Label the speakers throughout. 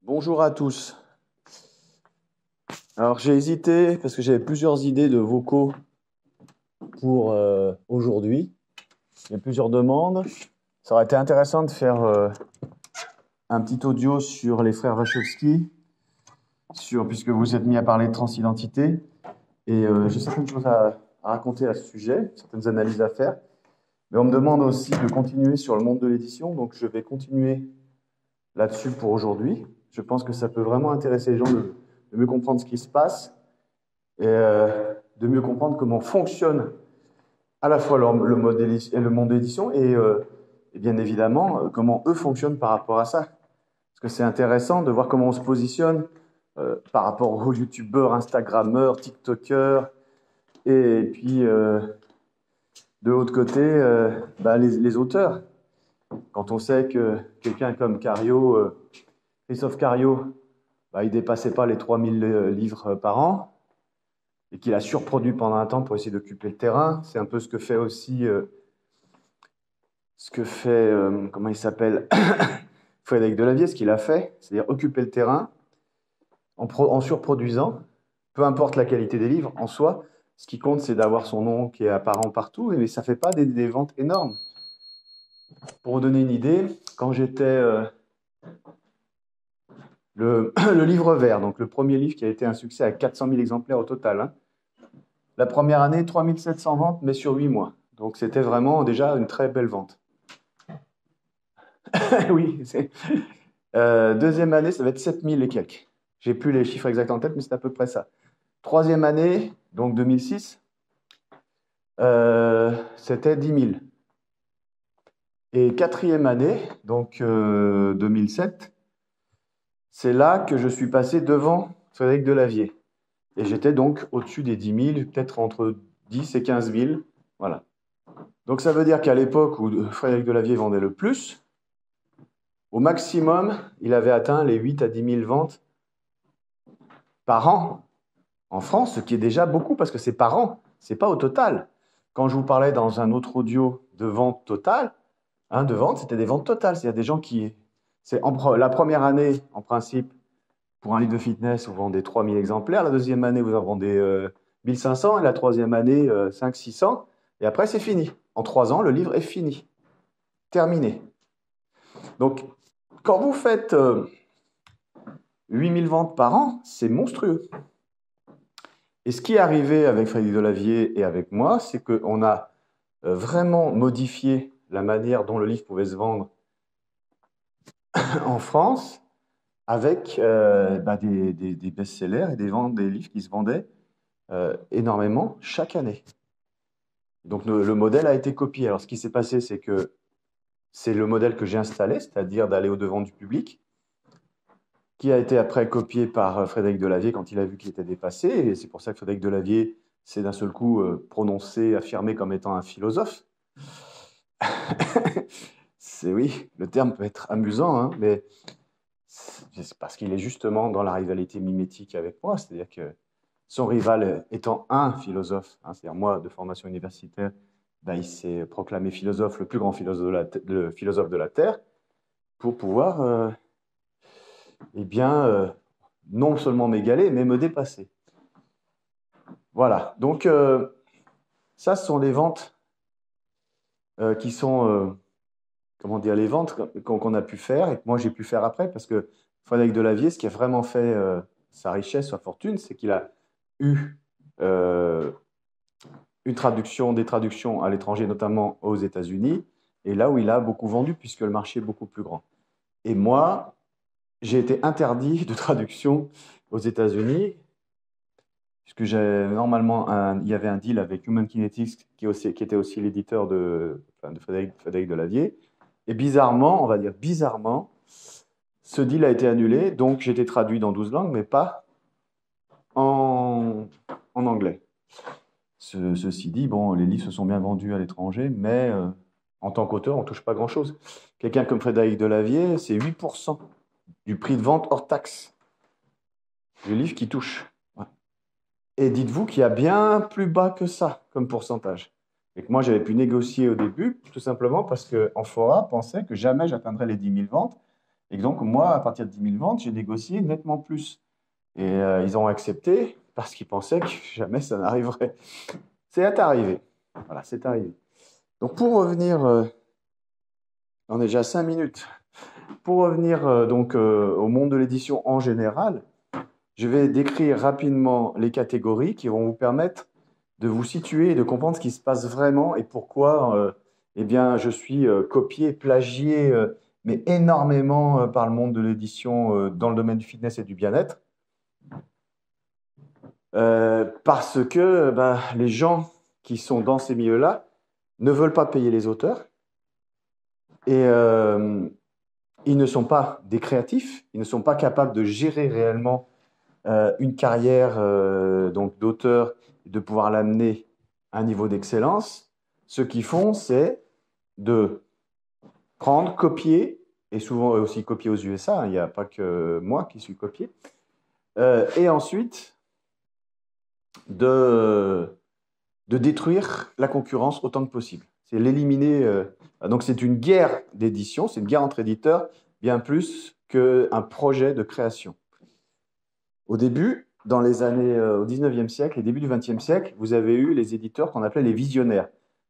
Speaker 1: Bonjour à tous. Alors j'ai hésité parce que j'avais plusieurs idées de vocaux pour aujourd'hui. Il y a plusieurs demandes. Ça aurait été intéressant de faire un petit audio sur les frères Wachowski, puisque vous êtes mis à parler de transidentité. Et j'ai certaines choses à raconter à ce sujet, certaines analyses à faire. Mais on me demande aussi de continuer sur le monde de l'édition, donc je vais continuer là-dessus pour aujourd'hui. Je pense que ça peut vraiment intéresser les gens de mieux comprendre ce qui se passe et de mieux comprendre comment fonctionne à la fois le monde d'édition et bien évidemment comment eux fonctionnent par rapport à ça. Parce que c'est intéressant de voir comment on se positionne par rapport aux youtubeurs, instagrammeurs, tiktokers et puis de l'autre côté les auteurs. Quand on sait que quelqu'un comme Cario, Christophe Cario, il dépassait pas les 3000 livres par an, et qu'il a surproduit pendant un temps pour essayer d'occuper le terrain. C'est un peu ce que fait aussi, comment il s'appelle, Frédéric Delavier, ce qu'il a fait, c'est-à-dire occuper le terrain en surproduisant, peu importe la qualité des livres en soi. Ce qui compte, c'est d'avoir son nom qui est apparent partout, mais ça ne fait pas des ventes énormes. Pour vous donner une idée, quand j'étais le livre vert, donc le premier livre qui a été un succès à 400 000 exemplaires au total, hein. La première année, 3700 ventes, mais sur 8 mois. Donc c'était vraiment déjà une très belle vente. Oui, deuxième année, ça va être 7000 et quelques. J'ai plus les chiffres exacts en tête, mais c'est à peu près ça. Troisième année, donc 2006, c'était 10 000. Et quatrième année, donc 2007, c'est là que je suis passé devant Frédéric Delavier. Et j'étais donc au-dessus des 10 000, peut-être entre 10 et 15 000. Voilà. Donc ça veut dire qu'à l'époque où Frédéric Delavier vendait le plus, au maximum, il avait atteint les 8 à 10 000 ventes par an en France, ce qui est déjà beaucoup parce que c'est par an, c'est pas au total. Quand je vous parlais dans un autre audio de vente totale, de vente, c'était des ventes totales. C'est-à-dire des gens qui... la première année, en principe, pour un livre de fitness, vous vendez 3000 exemplaires. La deuxième année, vous en vendez 1500. Et la troisième année, 500-600. Et après, c'est fini. En 3 ans, le livre est fini. Terminé. Donc, quand vous faites 8000 ventes par an, c'est monstrueux. Et ce qui est arrivé avec Frédéric Delavier et avec moi, c'est qu'on a vraiment modifié la manière dont le livre pouvait se vendre en France avec des best-sellers et des livres qui se vendaient énormément chaque année. Donc le modèle a été copié. Alors ce qui s'est passé, c'est que c'est le modèle que j'ai installé, c'est-à-dire d'aller au-devant du public, qui a été après copié par Frédéric Delavier quand il a vu qu'il était dépassé. Et c'est pour ça que Frédéric Delavier s'est d'un seul coup prononcé, affirmé comme étant un philosophe. Oui, le terme peut être amusant, hein, mais c'est parce qu'il est justement dans la rivalité mimétique avec moi, c'est-à-dire que son rival étant un philosophe, hein, c'est-à-dire moi de formation universitaire, il s'est proclamé philosophe, le plus grand philosophe de la Terre, pour pouvoir non seulement m'égaler, mais me dépasser. Voilà, donc ça, ce sont les ventes qui sont, les ventes qu'on a pu faire et que moi j'ai pu faire après, parce que Frédéric Delavier, ce qui a vraiment fait sa richesse, sa fortune, c'est qu'il a eu des traductions à l'étranger, notamment aux États-Unis, et là où il a beaucoup vendu, puisque le marché est beaucoup plus grand. Et moi, j'ai été interdit de traduction aux États-Unis, puisque il y avait un deal avec Human Kinetics, qui était aussi l'éditeur de Frédéric Delavier. Et bizarrement, on va dire bizarrement, ce deal a été annulé, donc j'ai été traduit dans 12 langues, mais pas en anglais. Ceci dit, bon, les livres se sont bien vendus à l'étranger, mais en tant qu'auteur, on ne touche pas grand-chose. Quelqu'un comme Frédéric Delavier, c'est 8% du prix de vente hors taxe du livre qui touche. Ouais. Et dites-vous qu'il y a bien plus bas que ça comme pourcentage. Et que moi, j'avais pu négocier au début, tout simplement parce qu'Amphora pensait que jamais j'atteindrais les 10 000 ventes Et donc, moi, à partir de 10 000 ventes, j'ai négocié nettement plus. Et ils ont accepté parce qu'ils pensaient que jamais ça n'arriverait. C'est arrivé. Voilà, c'est arrivé. Donc, pour revenir, on est déjà à 5 minutes. Pour revenir au monde de l'édition en général, je vais décrire rapidement les catégories qui vont vous permettre de vous situer et de comprendre ce qui se passe vraiment et pourquoi eh bien, je suis copié, plagié, mais énormément par le monde de l'édition dans le domaine du fitness et du bien-être. Parce que les gens qui sont dans ces milieux-là ne veulent pas payer les auteurs et ils ne sont pas des créatifs, ils ne sont pas capables de gérer réellement une carrière donc d'auteur et de pouvoir l'amener à un niveau d'excellence. Ce qu'ils font, c'est de prendre, copier, et souvent aussi copier aux USA, hein, il n'y a pas que moi qui suis copié, et ensuite de détruire la concurrence autant que possible. C'est l'éliminer. Donc c'est une guerre d'édition, c'est une guerre entre éditeurs, bien plus qu'un projet de création. Au début, dans les années au 19e siècle et début du 20e siècle, vous avez eu les éditeurs qu'on appelait les visionnaires.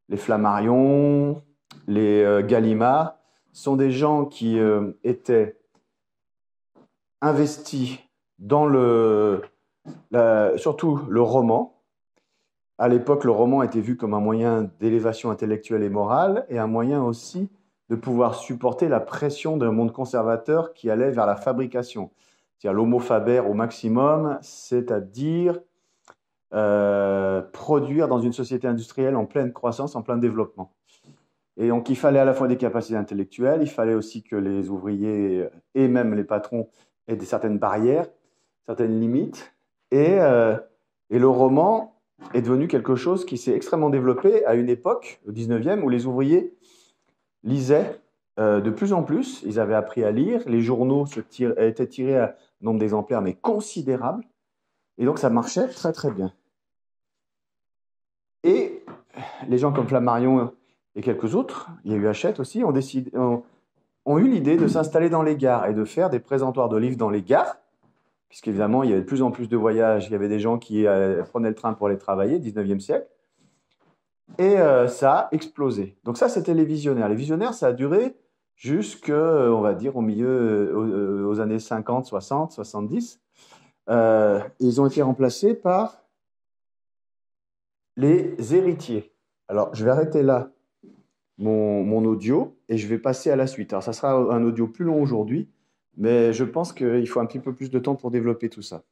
Speaker 1: Les Flammarion, les Gallimard, sont des gens qui étaient investis dans surtout le roman. À l'époque, le roman était vu comme un moyen d'élévation intellectuelle et morale et un moyen aussi de pouvoir supporter la pression d'un monde conservateur qui allait vers la fabrication. C'est-à-dire l'homo faber au maximum, c'est-à-dire produire dans une société industrielle en pleine croissance, en plein développement. Et donc, il fallait à la fois des capacités intellectuelles, il fallait aussi que les ouvriers et même les patrons aient certaines barrières, certaines limites. Et le roman est devenu quelque chose qui s'est extrêmement développé à une époque, au 19e, où les ouvriers lisaient de plus en plus. Ils avaient appris à lire. Les journaux étaient tirés à un nombre d'exemplaires, mais considérable. Et donc, ça marchait très, très bien. Et les gens comme Flammarion et quelques autres, il y a eu Hachette aussi, ont eu l'idée de s'installer dans les gares et de faire des présentoirs de livres dans les gares, puisqu'évidemment, il y avait de plus en plus de voyages, il y avait des gens qui prenaient le train pour aller travailler, 19e siècle, et ça a explosé. Donc ça, c'était les visionnaires. Les visionnaires, ça a duré jusque, on va dire, au milieu, aux années 50, 60, 70. Ils ont été remplacés par les héritiers. Alors, je vais arrêter là mon audio et je vais passer à la suite. Alors, ça sera un audio plus long aujourd'hui, mais je pense qu'il faut un petit peu plus de temps pour développer tout ça.